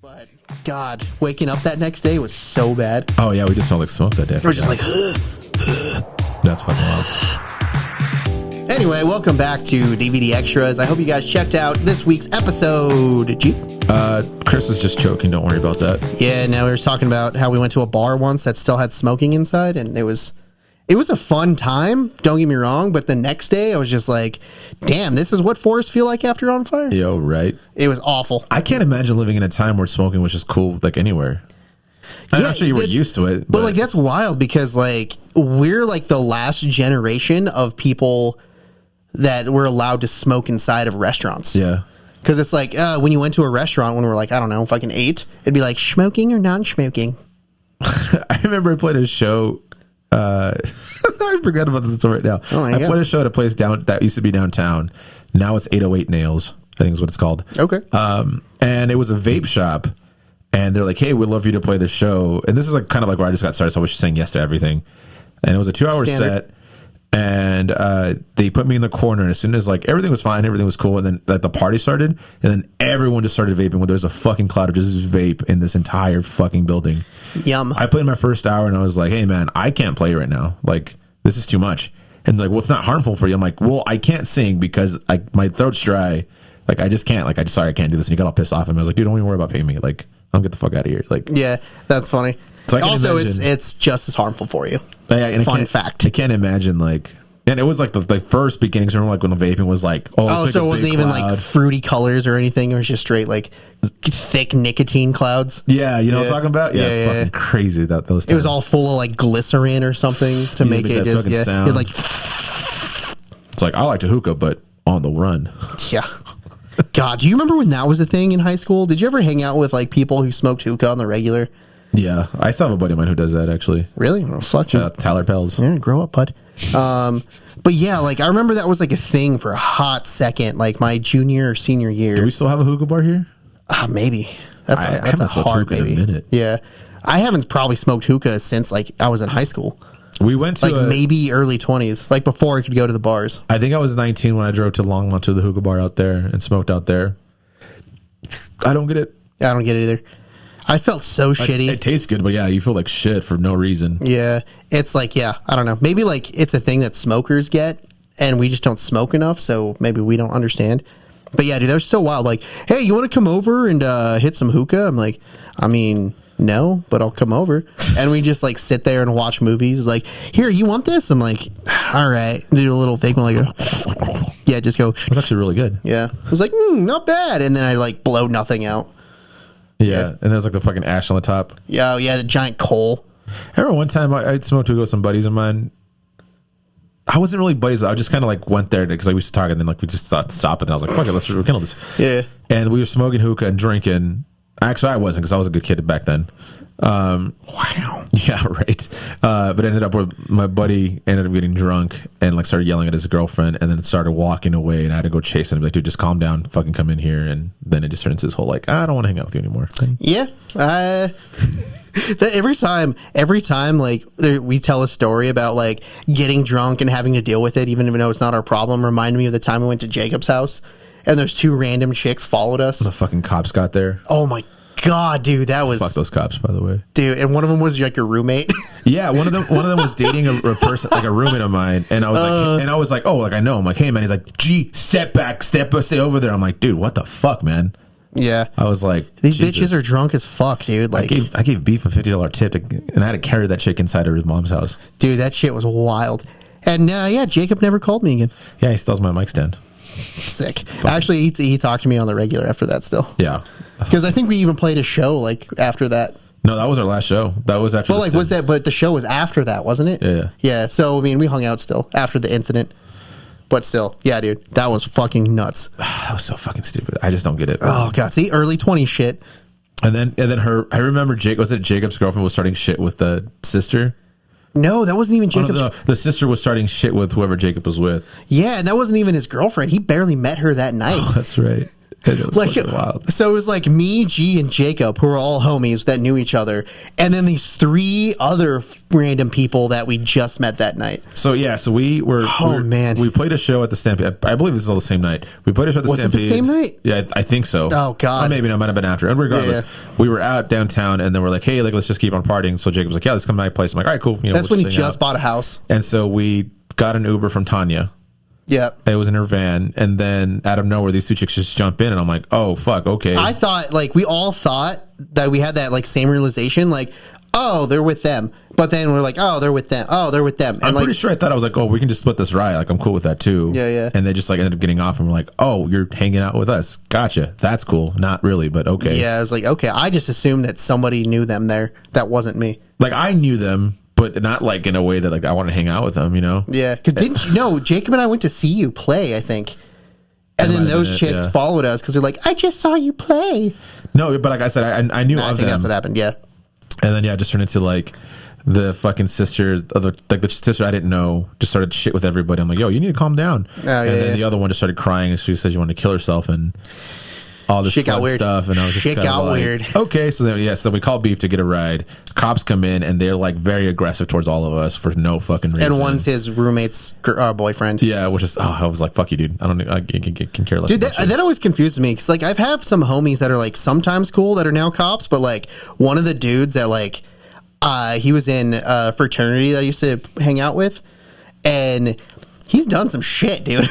But God, waking up that next day was so bad. Oh yeah, we just smelled like smoke that day. We're just like, That's fucking wild. Anyway, welcome back to DVD Extras. I hope you guys checked out this week's episode. G? Chris is just choking. Don't worry about that. Yeah, now we were talking about how we went to a bar once that still had smoking inside, and it was a fun time. Don't get me wrong, but the next day I was just like, damn, this is what forests feel like after on fire. Yo, right. It was awful. I can't imagine living in a time where smoking was just cool, like anywhere. I'm not sure you were used to it, but like that's wild because like we're like the last generation of people that were allowed to smoke inside of restaurants. Yeah. Because it's like when you went to a restaurant when we were like, I don't know, fucking 8, it'd be like smoking or non-smoking. I remember I played a show. I forgot about this until right now. I played a show at a place that used to be downtown. Now it's 808 Nails, I think is what it's called. Okay. And it was a vape shop. And they're like, hey, we'd love you to play the show. And this is like kind of like where I just got started. So I was just saying yes to everything. And it was a 2-hour set. And they put me in the corner. And as soon as like everything was fine, everything was cool. And then like the party started. And then everyone just started vaping. When there was a fucking cloud of just vape in this entire fucking building. Yum. I played my first hour and I was like, hey, man, I can't play right now. Like, this is too much. And like, well, it's not harmful for you. I'm like, well, I can't sing because my throat's dry. Like, I just can't. Like, sorry, I can't do this. And he got all pissed off at me. I was like, dude, don't even worry about paying me. Like, I'll get the fuck out of here. Like, yeah, that's funny. So also, it's just as harmful for you. Yeah, and fun fact. I can't imagine like, and it was like the first beginnings. Remember, like when the vaping was like, so it wasn't even like fruity colors or anything. It was just straight like thick nicotine clouds. Yeah, you know what I'm talking about. Yeah, it's fucking crazy that those. Times. It was all full of like glycerin or something to make it just sound. Like it's like I like to hookah, but on the run. Yeah. God, do you remember when that was a thing in high school? Did you ever hang out with like people who smoked hookah on the regular? Yeah, I still have a buddy of mine who does that actually. Really? Oh, fuck. Shout out to Tyler Pels. Yeah, grow up, bud. But yeah, like I remember that was like a thing for a hot second, like my junior or senior year. Do we still have a hookah bar here? Maybe. That's a hard maybe. In a minute. Yeah, I haven't probably smoked hookah since like I was in high school. We went to like maybe early 20s, like before I could go to the bars. I think I was 19 when I drove to Longmont to the hookah bar out there and smoked out there. I don't get it. I don't get it either. I felt so shitty. It tastes good, but yeah, you feel like shit for no reason. Yeah, it's like, yeah, I don't know. Maybe like it's a thing that smokers get, and we just don't smoke enough, so maybe we don't understand. But yeah, dude, they're so wild. Like, hey, you want to come over and hit some hookah? I'm like, I mean, no, but I'll come over. And we just like sit there and watch movies. Like, here, you want this? I'm like, all right. Do a little fake one, like, yeah, just go. It's actually really good. Yeah, I was like, not bad. And then I like blow nothing out. Yeah, and there's like the fucking ash on the top. Yeah, the giant coal. I remember one time I smoked hookah with some buddies of mine. I wasn't really buddies. I just kind of like went there because I used to talk, and then like we just stopped, and I was like, "Fuck it, let's rekindle this." Yeah, and we were smoking hookah and drinking. Actually, I wasn't because I was a good kid back then. Wow. Yeah, right. But ended up with my buddy ended up getting drunk and like started yelling at his girlfriend, and then started walking away, and I had to go chase him. And be like, dude, just calm down, fucking come in here. And then it just turns into this whole like, I don't want to hang out with you anymore thing. Yeah. That every time like we tell a story about like getting drunk and having to deal with it, even though it's not our problem, remind me of the time we went to Jacob's house and those 2 random chicks followed us. The fucking cops got there. Oh my God, dude, that was fuck those cops, by the way, dude. And one of them was like your roommate. Yeah, one of them was dating a person, like a roommate of mine, and I was like, oh, like I know. I'm like, hey man, he's like, gee, step back, stay over there. I'm like, dude, what the fuck, man? Yeah, I was like, these bitches are drunk as fuck, dude. Like, I gave Beef a $50 tip, and I had to carry that chick inside of his mom's house. Dude, that shit was wild. And yeah, Jacob never called me again. Yeah, he still has my mic stand. Sick. Actually, he talked to me on the regular after that still. Yeah. Because I think we even played a show like after that. No, that was our last show. That was after. Well, like was that? But the show was after that, wasn't it? Yeah. Yeah. So I mean, we hung out still after the incident. But still, yeah, dude, that was fucking nuts. That was so fucking stupid. I just don't get it. Oh God, see, early 20s shit. And then I remember Jacob's girlfriend was starting shit with the sister. No, that wasn't even Jacob's. No, the sister was starting shit with whoever Jacob was with. Yeah, and that wasn't even his girlfriend. He barely met her that night. Oh, that's right. It was Like, fucking wild. so it was like me, G, and Jacob, who were all homies that knew each other, and then these 3 other random people that we just met that night. So yeah, so we were. Man, we played a show at the Stampede. I believe this is all the same night. We played a show at the was Stampede. it the same night? Yeah, I think so. Oh God, or maybe no, might have been after. And regardless, we were out downtown, and then we're like, hey, like let's just keep on partying. So Jacob's like, yeah, let's come to my place. I'm like, all right, cool. You know, that's we'll when he hang just out. bought a house. And so we got an Uber from Tanya. Yeah. It was in her van, and then out of nowhere, these 2 chicks just jump in, and I'm like, "Oh fuck, okay." I thought, like, we all thought that we had that like same realization, like, oh, they're with them, but then we're like, oh, they're with them, oh, they're with them, and I'm like, pretty sure I thought I was like, "Oh, we can just split this ride." Like, I'm cool with that too. Yeah, yeah. And they just like ended up getting off, and we're like, "Oh, you're hanging out with us? Gotcha. That's cool. Not really, but okay." yeah, I was like, okay, I just assumed that somebody knew them there. That wasn't me. Like I knew them, but not like in a way that like I want to hang out with them. You know? Yeah, because didn't you know Jacob and I went to see you play? I think. And then those chicks followed us because they're like, I just saw you play. No, but like I said, I knew of I think them. that's what happened. Yeah. And then yeah, it just turned into like the fucking sister of the sister I didn't know just started shit with everybody. I'm like, yo, you need to calm down. Oh, yeah, and then yeah. the other one just started crying and she said she wanted to kill herself and all this Shit got fun weird. stuff. And I was just Shit kinda got like, weird. okay, so then so we call Beef to get a ride. Cops come in and they're like very aggressive towards all of us for no fucking reason. And one's his roommate's boyfriend. yeah, which is I was like, fuck you, dude. I can care less. Dude, about you. that always confuses me because like I've had some homies that are like sometimes cool that are now cops, but like one of the dudes that like he was in a fraternity that I used to hang out with, and he's done some shit, dude.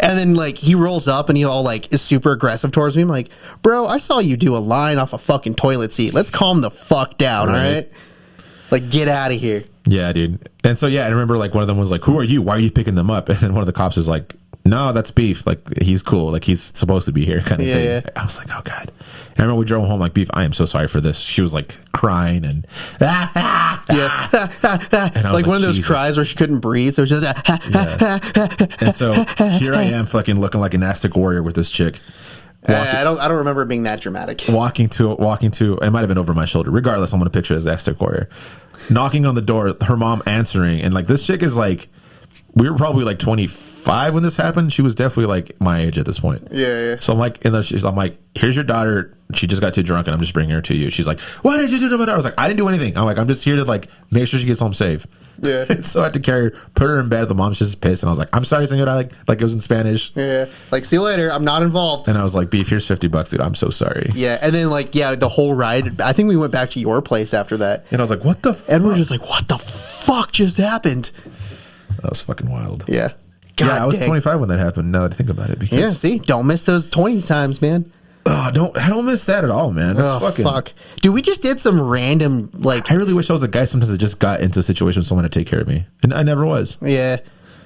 And then like he rolls up and he all like is super aggressive towards me. I'm like, bro, I saw you do a line off a fucking toilet seat. Let's calm the fuck down, all right? Like, get out of here. Yeah, dude. And so yeah, I remember like one of them was like, "Who are you? Why are you picking them up?" And then one of the cops is like, "No, that's Beef. Like he's cool. Like he's supposed to be here." Kind of thing. Yeah. I was like, "Oh god." And I remember we drove home like, "Beef, I am so sorry for this." She was like crying and Yeah. And I was like one of those Jesus. cries where she couldn't breathe. So it was just And so here I am, fucking looking like an Aztec warrior with this chick. I don't remember it being that dramatic. Walking to it might have been over my shoulder. Regardless, I'm gonna picture it as Aztec warrior. Knocking on the door, her mom answering, and like this chick is like, we were probably like 25 when this happened. She was definitely like my age at this point. Yeah. So I'm like, I'm like, here's your daughter. She just got too drunk, and I'm just bringing her to you. She's like, "What did you do to my daughter?" I was like, "I didn't do anything." I'm like, "I'm just here to like make sure she gets home safe." Yeah. And so I had to carry her, put her in bed. The mom's just pissed, and I was like, "I'm sorry, senora." Like it was in Spanish. Yeah. Like, see you later. I'm not involved. And I was like, "Beef, here's $50, dude. I'm so sorry." Yeah. And then like, yeah, the whole ride, I think we went back to your place after that. And I was like, "What the?" And we're just like, what the fuck just happened? That was fucking wild. Yeah. Yeah, I was dang. 25 when that happened. Now that I think about it, because Yeah, see? Don't miss those 20 times, man. I don't miss that at all, man. That's fucking. Fuck. Dude, we just did some random, like, I really wish I was a guy sometimes that just got into a situation with someone to take care of me, and I never was. yeah.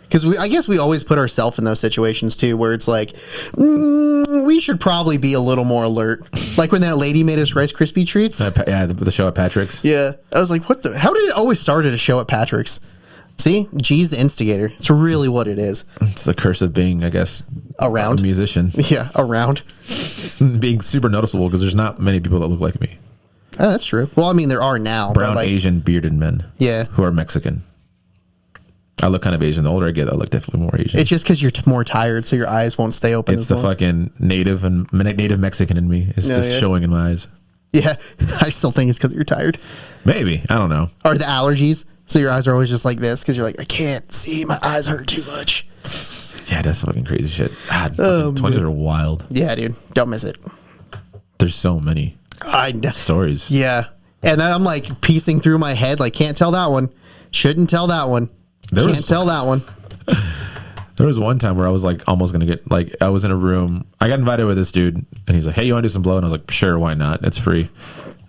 Because I guess we always put ourselves in those situations too, where it's like, we should probably be a little more alert. Like when that lady made us Rice Krispie treats. Yeah, the show at Patrick's. Yeah. I was like, what the? How did it always start at a show at Patrick's? See? G's the instigator. It's really what it is. It's the curse of being, I guess, Around. a musician, Yeah, around. being super noticeable because there's not many people that look like me. Oh, that's true. Well, I mean, there are now. Brown, but like, Asian, bearded men. Yeah. who are Mexican. I look kind of Asian. The older I get, I look definitely more Asian. It's just because you're more tired, so your eyes won't stay open. It's as the long. fucking native Mexican in me. It's just yeah. showing in my eyes. Yeah, I still think it's because you're tired. Maybe, I don't know. Or the allergies. So your eyes are always just like this because you're like, I can't see. My eyes hurt too much. Yeah, that's fucking crazy shit. God, Oh, 20s are wild. Yeah, dude. Don't miss it. There's so many stories. Yeah. And then I'm like piecing through my head, like, can't tell that one. Shouldn't tell that one. Can't tell that one. There was one time where I was like almost gonna get like I was in a room. I got invited with this dude, and he's like, "Hey, you want to do some blow?" And I was like, "Sure, why not? It's free."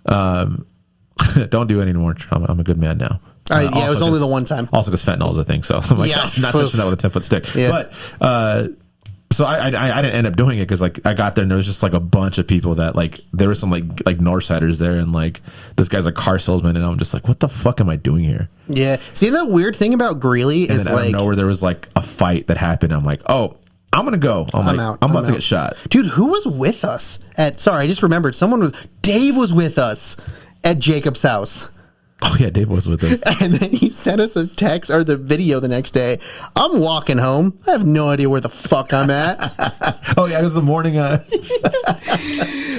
Don't do it anymore. I'm a good man now. Yeah, it was Also only 'cause- the one time. Also, because fentanyl is a thing, so I'm like, Yeah. I'm not touching that with a 10-foot stick. Yeah. But so I didn't end up doing it because like I got there and there was just like a bunch of people that like there were some like Northsiders there and like this guy's a car salesman and I'm just like, what the fuck am I doing here? Yeah. See, the weird thing about Greeley And is then out like, of nowhere there was like a fight that happened. I'm like, oh, I'm gonna go. I'm out. I'm about I'm to out. get shot. dude, who was with us at? Sorry, I just remembered. Dave was with us at Jacob's house. Oh yeah, Dave was with us. And then he sent us a text or the video the next day. I'm walking home. I have no idea where the fuck I'm at. Oh yeah, it was the morning.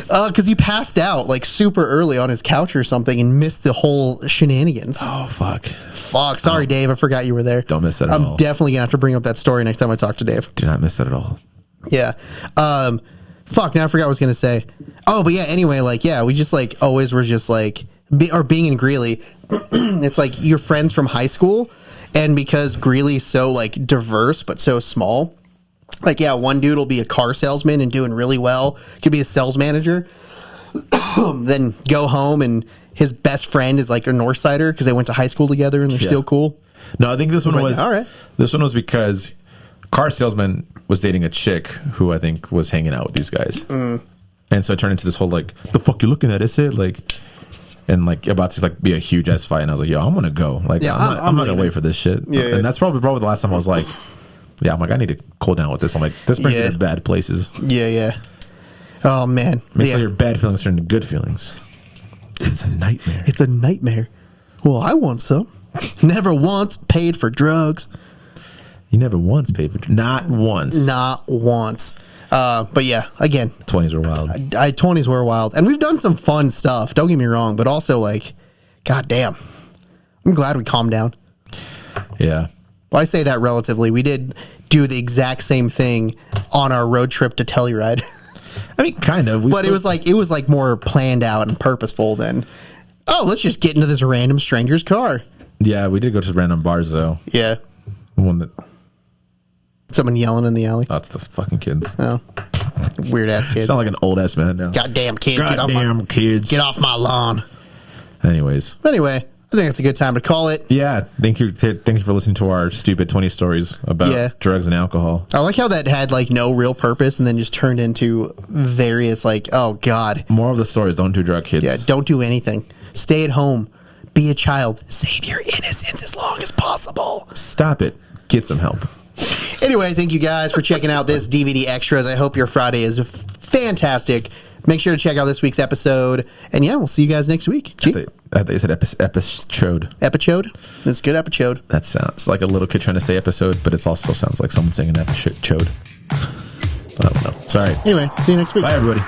Because he passed out like super early on his couch or something and missed the whole shenanigans. Oh fuck. Fuck. Sorry, Dave. I forgot you were there. Don't miss it at all. I'm definitely gonna have to bring up that story next time I talk to Dave. Do not miss it at all. Yeah. Fuck. Now I forgot what I was gonna say. Oh, but yeah. Anyway, like, yeah, we just like always were just like, being in Greeley. It's like you're friends from high school, and because Greeley's so like diverse but so small, like, yeah, one dude will be a car salesman and doing really well, could be a sales manager, then go home and his best friend is like a Northsider because they went to high school together and they're still cool. No, I think this one like, was all right. This one was because car salesman was dating a chick who I think was hanging out with these guys, and so it turned into this whole like, the fuck you looking at? Is it like? And like about to like be a huge ass fight, and I was like, "Yo, I'm gonna go. Like, yeah, I'm not gonna wait for this shit." Yeah, and that's probably the last time I was like, "Yeah, I'm like, I need to cool down with this." I'm like, "This brings you to bad places." Yeah. Oh man, makes all your bad feelings turn into good feelings. It's a nightmare. It's a nightmare. Well, I want some. Never once paid for drugs. You never once paid for not once. Not once. But yeah, again, 20s were wild. 20s were wild, and we've done some fun stuff. Don't get me wrong, but also like, goddamn, I'm glad we calmed down. Yeah. Well, I say that relatively. We did do the exact same thing on our road trip to Telluride. I mean, kind of. But it was like more planned out and purposeful than, oh, let's just get into this random stranger's car. Yeah, we did go to random bars though. Yeah. One that. Someone yelling in the alley. Oh, it's the fucking kids. Oh, weird ass kids. Sound like an old ass man now. Goddamn kids! Goddamn kids! Get off my lawn. Anyway, I think it's a good time to call it. Yeah, thank you for listening to our stupid 20 stories about drugs and alcohol. I like how that had like no real purpose and then just turned into various like, oh god. More of the stories: don't do drug, kids. Yeah, don't do anything. Stay at home. Be a child. Save your innocence as long as possible. Stop it. Get some help. Anyway, thank you guys for checking out this DVD Extras. I hope your Friday is fantastic. Make sure to check out this week's episode. And yeah, we'll see you guys next week. I thought you said episode. Episode? That's a good episode. That sounds like a little kid trying to say episode, but it also sounds like someone saying an episode. I don't know. Sorry. Anyway, see you next week. Bye, everybody.